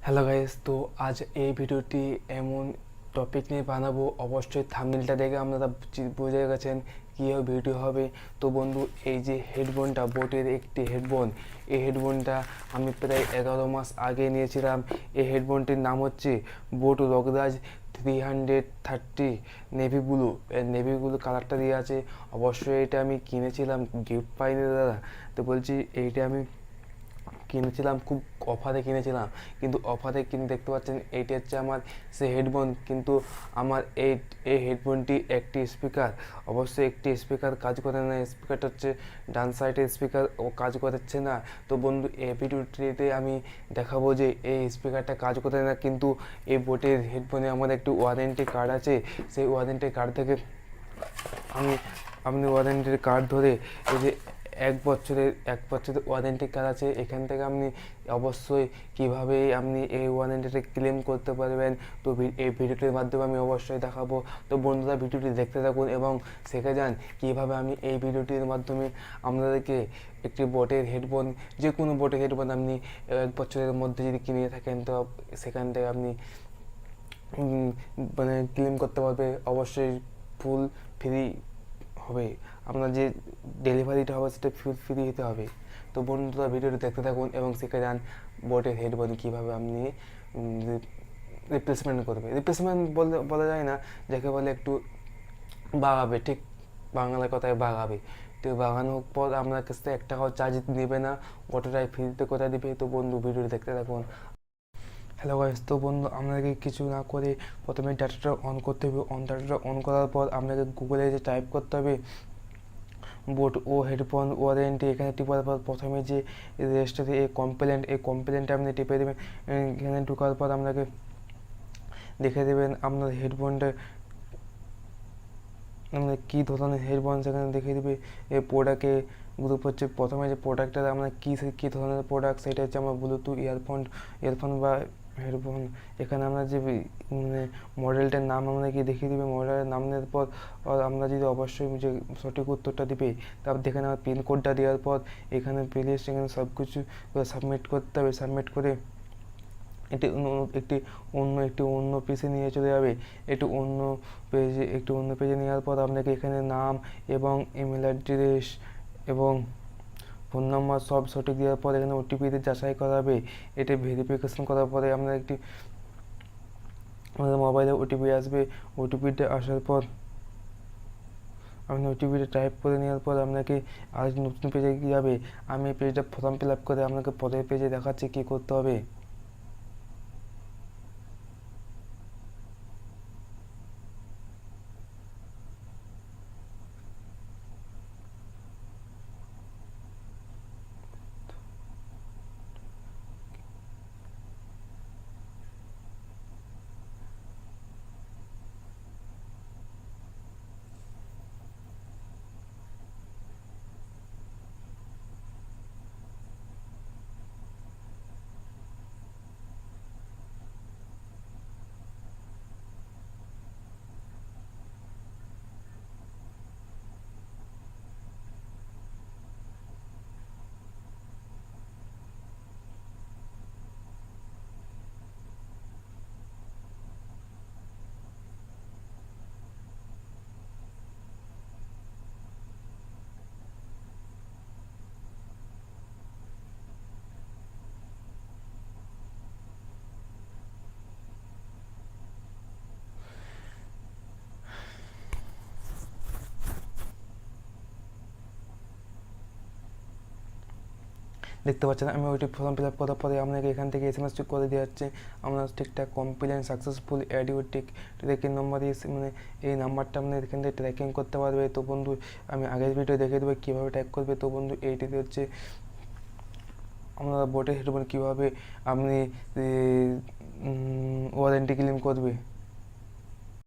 Hello guys, তো আজ এই ভিডিওটি এমন টপিক নিয়ে বানাবো, অবশ্যই থাম্বনেলটা দেখে আপনারা বুঝে গেছেন কীভাবে ভিডিও হবে। তো বন্ধু, এই যে হেডফোনটা, বোটের একটি হেডফোন, এই হেডফোনটা আমি প্রায় 11 মাস আগে নিয়েছিলাম। এই হেডফোনটির নাম হচ্ছে বোট রকরাজ 330 নেভি ব্লু কালারটা দিয়ে আছে। অবশ্যই এটা আমি কিনেছিলাম, গিফট পাইনি দাদা। তো বলছি এইটা আমি কিনেছিলাম, খুব অফারে কিনেছিলাম, কিন্তু অফারে কিনে দেখতে পাচ্ছেন এইটা হচ্ছে আমার সে হেডফোন। কিন্তু আমার এই এই হেডফোনটি একটি স্পিকার, অবশ্যই একটি স্পিকার কাজ করে না। স্পিকারটা হচ্ছে ডান সাইডের স্পিকার, ও কাজ করছে না। তো বন্ধু, এই ভিডিওটিতে আমি দেখাবো যে এই স্পিকারটা কাজ করে না, কিন্তু এই বোটের হেডফোনে আমার একটু ওয়ারেন্টি কার্ড আছে। সেই ওয়ারেন্টি কার্ড থেকে আমি আপনি ওয়ারেন্টির কার্ড ধরে এই যে 1 বছরের ওয়ারেন্টি কার্ড আছে, এখান থেকে আপনি অবশ্যই কীভাবে আপনি এই ওয়ারেন্টিটা ক্লেম করতে পারবেন। তো এই ভিডিওটির মাধ্যমে আমি অবশ্যই দেখাবো। তো বন্ধুরা, ভিডিওটি দেখতে থাকুন এবং শিখে যান কীভাবে আমি এই ভিডিওটির মাধ্যমে আপনাদেরকে একটি বোটের হেডফোন, যে কোনো বোটের হেডফোন আপনি 1 বছরের মধ্যে যদি কিনে থাকেন, তো সেখান থেকে আপনি মানে ক্লেম করতে পারবে। অবশ্যই ফুল ফ্রি হবে, আপনার যে ডেলিভারিটা হবে সেটা ফুল ফ্রি দিতে হবে। তো বন্ধুরা, ভিডিওটি দেখতে থাকুন এবং শিখে যান বোটের হেডফোন কীভাবে আপনি রিপ্লেসমেন্ট করবে। রিপ্লেসমেন্ট বলতে বলা যায় না, যাকে বলে একটু বাগাবে, ঠিক বাংলা কথায় বাগাবে। তো বাগানোর পর আপনার কাছ থেকে 1 টাকাও চার্জ নেবে না, গোটাটাই ফ্রিতে করে দিবে। তো বন্ধু, ভিডিওটি দেখতে থাকুন। হ্যালো গাইস, তো বন্ধু, আপনাকে কিছু না করে প্রথমে ডাটাটা অন করতে হবে। ডাটাটা অন করার পর আপনাকে গুগলে যে টাইপ করতে হবে বোট ও হেডফোন ওয়ারেন্টি, এখানে টিপার পর প্রথমে যে রেজিস্টারে এই কমপ্লেনটা আপনি টিপে দেবেন। এখানে ঢোকার পর আপনাকে দেখে দেবেন আপনার হেডফোনটা আপনার কী ধরনের হেডফোন, সেখানে দেখিয়ে দেবে। এই প্রোডাক্টে গ্রুপ হচ্ছে, প্রথমে যে প্রোডাক্টটা আমরা কী ধরনের প্রোডাক্ট, সেটা হচ্ছে আমার ব্লুটুথ ইয়ারফোন বা হেডফোন। এখানে আমরা যে মানে মডেলটার নাম আমাদেরকে দেখিয়ে দিবে। মডেলের নাম দেওয়ার পর আমরা যদি অবশ্যই যে সঠিক উত্তরটা দিবে, তারপর দেখেন আমার পিনকোডটা দেওয়ার পর এখানে প্লেলিস্ট, এখানে সব কিছু সাবমিট করতে হবে। সাবমিট করে একটি অন্য পেজে নিয়ে চলে যাবে। একটু অন্য পেজে নেওয়ার পর আপনাকে এখানে নাম এবং ইমেল অ্যাড্রেস এবং ফোন নাম্বার সব সঠিক দেওয়ার পর এখানে ওটিপিতে যাচাই করা হবে। এটা ভেরিফিকেশন করার পরে আপনার আমাদের মোবাইলে ওটিপি আসবে। ওটিপিটা আসার পর আপনি ওটিপিটা টাইপ করে নেওয়ার পর আপনাকে আর নতুন পেজে যাবে। আমি পেজটা ফর্ম ফিল আপ করে আপনাকে পরের পেজে দেখাচ্ছি কী করতে হবে। দেখতে পাচ্ছেন আমি ওইটি ফর্ম ফিল আপ করার পরে আপনাকে এখান থেকে SMS করে দেওয়া হচ্ছে আপনার ঠিকঠাক কমপ্লেন সাকসেসফুল অ্যাডিওটিক ট্র্যাকিং নাম্বার মানে এই নাম্বারটা আপনি এখান থেকে ট্র্যাকিং করতে পারবে। তো বন্ধু, আমি আগের ভিডিও দেখে দেবো কীভাবে ট্র্যাক করবে। তো বন্ধু, এইটিতে হচ্ছে আপনারা বোটের হেডফোন কীভাবে আপনি ওয়ারেন্টি ক্লেম করবে।